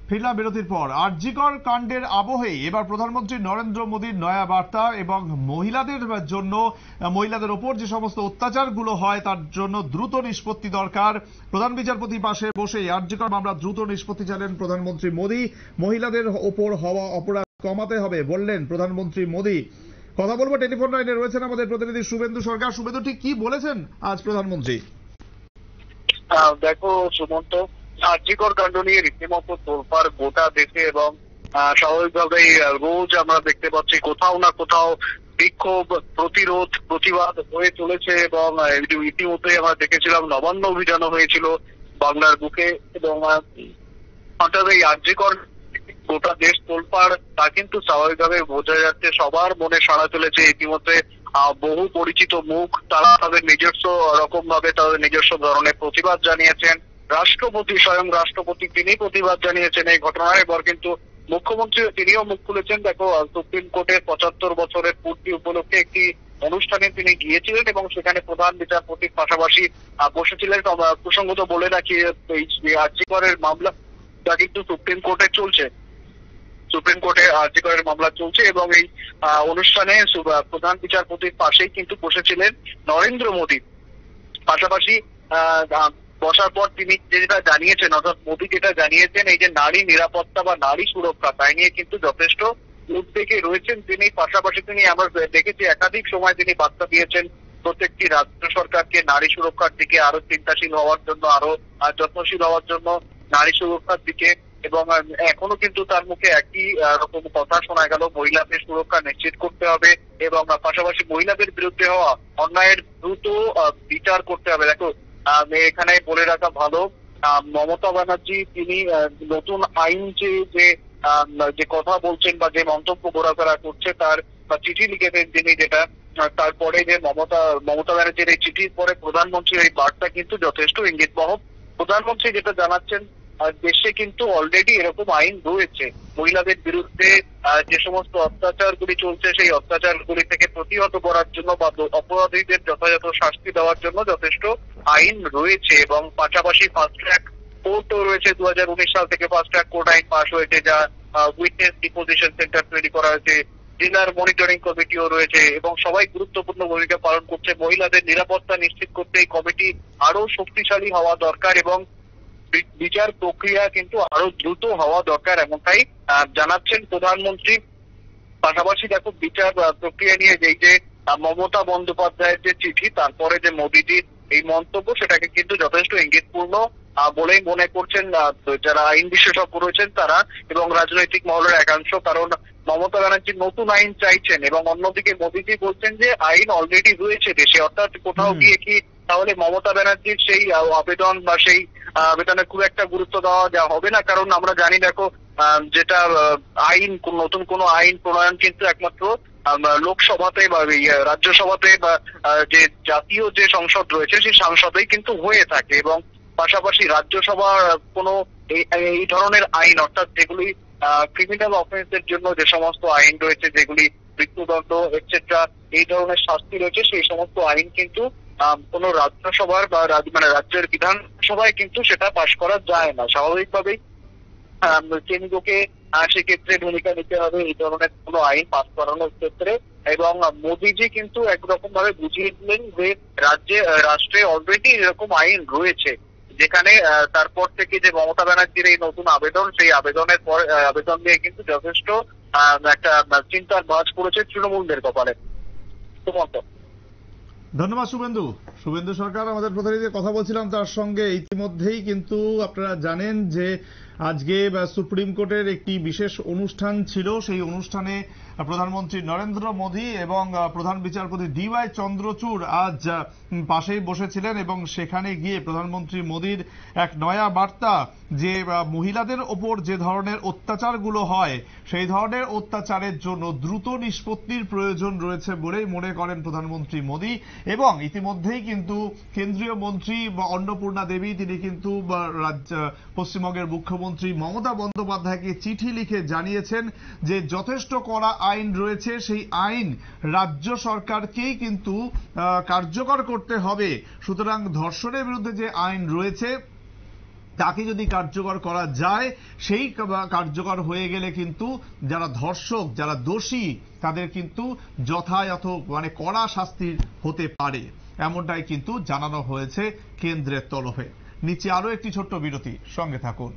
ফিরলাম বিরতির পর। আরজিকর কাণ্ডের আবহে এবার প্রধানমন্ত্রী নরেন্দ্র মোদীর নয়া বার্তা এবং মহিলাদের ওপর যে সমস্ত অত্যাচারগুলো হয় তার জন্য দ্রুত নিষ্পত্তি দরকার। প্রধান বিচারপতি পাশে বসে আরজিকর মামলা দ্রুত নিষ্পত্তি চাইলেন প্রধানমন্ত্রী মোদী। মহিলাদের ওপর হওয়া অপরাধ কমাতে হবে বললেন প্রধানমন্ত্রী মোদী। কথা বলবো, টেলিফোন লাইনে রয়েছেন আমাদের প্রতিনিধি শুভেন্দু সরকার। শুভেন্দু, ঠিক কি বলেছেন আজ প্রধানমন্ত্রী? দেখো সুমন্ত, আরজিকর কাণ্ড নিয়ে রীতিমতো তোলপাড় গোটা দেশে এবং স্বাভাবিকভাবেই রোজ আমরা দেখতে পাচ্ছি কোথাও না কোথাও বিক্ষোভ, প্রতিরোধ, প্রতিবাদ হয়ে চলেছে এবং ইতিমধ্যে আমরা দেখেছিলাম নবান্ন অভিযানও হয়েছিল বাংলার বুকে এবং হঠাৎ এই আরজিকর গোটা দেশ তোলপাড় তা কিন্তু স্বাভাবিকভাবে বোঝা যাচ্ছে। সবার মনে সাড়া চলেছে ইতিমধ্যে বহু পরিচিত মুখ, তারা তাদের নিজস্ব রকম ভাবে তাদের নিজস্ব ধরনের প্রতিবাদ জানিয়েছেন। রাষ্ট্রপতি, স্বয়ং রাষ্ট্রপতি, তিনি প্রতিবাদ জানিয়েছেন এই ঘটনায়। এবার কিন্তু মুখ্যমন্ত্রী তিনিও মুখ খুলেছেন। দেখো, সুপ্রিম কোর্টের ৭৫ বছরের পূর্তি উপলক্ষে একটি অনুষ্ঠানে তিনি গিয়েছিলেন এবং সেখানে প্রধান বিচারপতির পাশাপাশি বসেছিলেন। প্রসঙ্গত বলে রাখি, এই আরজিকরের মামলাটা কিন্তু সুপ্রিম কোর্টে চলছে। সুপ্রিম কোর্টে আরজিকরের মামলা চলছে এবং এই অনুষ্ঠানে প্রধান বিচারপতির পাশেই কিন্তু বসেছিলেন নরেন্দ্র মোদী। পাশাপাশি বসার পর তিনি যেটা জানিয়েছেন, অর্থাৎ মোদী যেটা জানিয়েছেন, এই যে নারী নিরাপত্তা বা নারী সুরক্ষা, তাই নিয়ে কিন্তু যথেষ্ট উদ্বেগে রয়েছেন তিনি। পাশাপাশি তিনি আমরা দেখেছি একাধিক সময় তিনি বার্তা দিয়েছেন প্রত্যেকটি রাজ্য সরকারকে নারী সুরক্ষার দিকে আরো চিন্তাশীল হওয়ার জন্য, আরো যত্নশীল হওয়ার জন্য নারী সুরক্ষার দিকে। এবং এখনো কিন্তু তার মুখে একই রকম কথা শোনা গেল, মহিলাদের সুরক্ষা নিশ্চিত করতে হবে এবং পাশাপাশি মহিলাদের বিরুদ্ধে হওয়া অন্যায়ের দ্রুত বিচার করতে হবে। দেখো, এখানে বলে রাখা ভালো, মমতা ব্যানার্জি তিনি নতুন আইন যে কথা বলছেন বা যে মন্তব্য ঘোরাফেরা করছে তার চিঠি লিখেছেন তিনি, যেটা তারপরে যে মমতা ব্যানার্জির এই চিঠির পরে প্রধানমন্ত্রীর এই বার্তা কিন্তু যথেষ্ট ইঙ্গিতবহ। প্রধানমন্ত্রী যেটা জানাচ্ছেন, দেশে কিন্তু অলরেডি এরকম আইন রয়েছে। মহিলাদের বিরুদ্ধে যে সমস্ত অত্যাচারগুলি চলছে সেই অত্যাচারগুলি থেকে প্রতিহত করার জন্য বা অপরাধীদের যথাযথ শাস্তি দেওয়ার জন্য যথেষ্ট আইন রয়েছে এবং পাশাপাশি ফাস্ট ট্র্যাক কোর্টও রয়েছে। ২০১৯ সাল থেকে ফাস্ট ট্র্যাক কোর্ট আইন পাস হয়েছে, যা উইটনেস ডিপোজিশন সেন্টার তৈরি করা হয়েছে, জেলার মনিটরিং কমিটিও রয়েছে এবং সবাই গুরুত্বপূর্ণ ভূমিকা পালন করছে। মহিলাদের নিরাপত্তা নিশ্চিত করতে এই কমিটি আরো শক্তিশালী হওয়া দরকার এবং বিচার প্রক্রিয়া কিন্তু আরো দ্রুত হওয়া দরকার, এমনটাই জানাচ্ছেন প্রধানমন্ত্রী। পাশাপাশি দেখো, বিচার প্রক্রিয়া নিয়ে যে মমতা বন্দ্যোপাধ্যায়ের যে চিঠি, তারপরে যে মোদীজির এই মন্তব্য, সেটাকে কিন্তু যথেষ্ট ইঙ্গিতপূর্ণ বলেই মনে করছেন যারা আইন বিশেষজ্ঞ রয়েছেন তারা এবং রাজনৈতিক মহলের একাংশ। কারণ মমতা ব্যানার্জি নতুন আইন চাইছেন এবং অন্যদিকে মোদীজি বলছেন যে আইন অলরেডি রয়েছে দেশে, অর্থাৎ কোথাও গিয়ে কি তাহলে মমতা ব্যানার্জির সেই আবেদন বা সেই আবেদনে খুব একটা গুরুত্ব দেওয়া হবে না। কারণ আমরা জানি, দেখো, যেটা আইন, নতুন কোনো আইন প্রণয়ন কিন্তু একমাত্র লোকসভাতে বা রাজ্যসভাতে বা যে জাতীয় যে সংসদ রয়েছে সেই সংসদেই কিন্তু হয়ে থাকে এবং পাশাপাশি রাজ্যসভা কোনো এই ধরনের আইন, অর্থাৎ যেগুলি ক্রিমিনাল অফেন্সের জন্য যে সমস্ত আইন রয়েছে, যেগুলি মৃত্যুদণ্ড এটসেট্রা এই ধরনের শাস্তি রয়েছে, সেই সমস্ত আইন কিন্তু কোনো রাজ্যসভার বা রাজ্যের বিধানসভায় কিন্তু সেটা পাশ করা যায় না। স্বাভাবিকভাবেই কেন্দ্রকে সেক্ষেত্রে ভূমিকা নিতে হবে এই ধরনের কোনো আইন পাস করানোর ক্ষেত্রে। এবং মোদীজি কিন্তু একরকম ভাবে বুঝিয়ে দিলেন যে রাষ্ট্রে অলরেডি এরকম আইন রয়েছে, যেখানে তারপর থেকে যে মমতা ব্যানার্জির এই নতুন আবেদন, সেই আবেদন নিয়ে কিন্তু যথেষ্ট একটা চিন্তার ভাঁজ পড়েছে তৃণমূলদের কপালে। ধন্যবাদ শুভেন্দু সরকার আমাদের প্রতিনিধি। কথা বলছিলাম তার সঙ্গে। ইতিমধ্যেই কিন্তু আপনারা জানেন যে আজকে সুপ্রিম কোর্টের একটি বিশেষ অনুষ্ঠান ছিল। সেই অনুষ্ঠানে প্রধানমন্ত্রী নরেন্দ্র মোদী এবং প্রধান বিচারপতি DY চন্দ্রচূড় আজ পাশেই বসেছিলেন এবং সেখানে গিয়ে প্রধানমন্ত্রী মোদীর এক নয়া বার্তা, যে মহিলাদের ওপর যে ধরনের অত্যাচারগুলো হয় সেই ধরনের অত্যাচারের জন্য দ্রুত নিষ্পত্তির প্রয়োজন রয়েছে বলেই মনে করেন প্রধানমন্ত্রী মোদী। এবং ইতিমধ্যেই কিন্তু কেন্দ্রীয় মন্ত্রী অন্নপূর্ণা দেবী তিনি কিন্তু পশ্চিমবঙ্গের মুখ্যমন্ত্রী মমতা বন্দ্যোপাধ্যায়কে চিঠি লিখে জানিয়েছেন যে যথেষ্ট কড়া আইন রয়েছে, সেই আইন রাজ্য সরকারকেই কিন্তু কার্যকর করতে হবে। সুতরাং ধর্ষণের বিরুদ্ধে যে আইন রয়েছে তাকে যদি কার্যকর করা যায়, সেই কার্যকর হয়ে গেলে কিন্তু যারা ধর্ষক, যারা দোষী, তাদের কিন্তু যথাযথ মানে কড়া শাস্তি হতে পারে, এমনটাই কিন্তু জানানো হয়েছে কেন্দ্রের তরফে। নিচে আরো একটি ছোট্ট বিরতি, সঙ্গে থাকুন।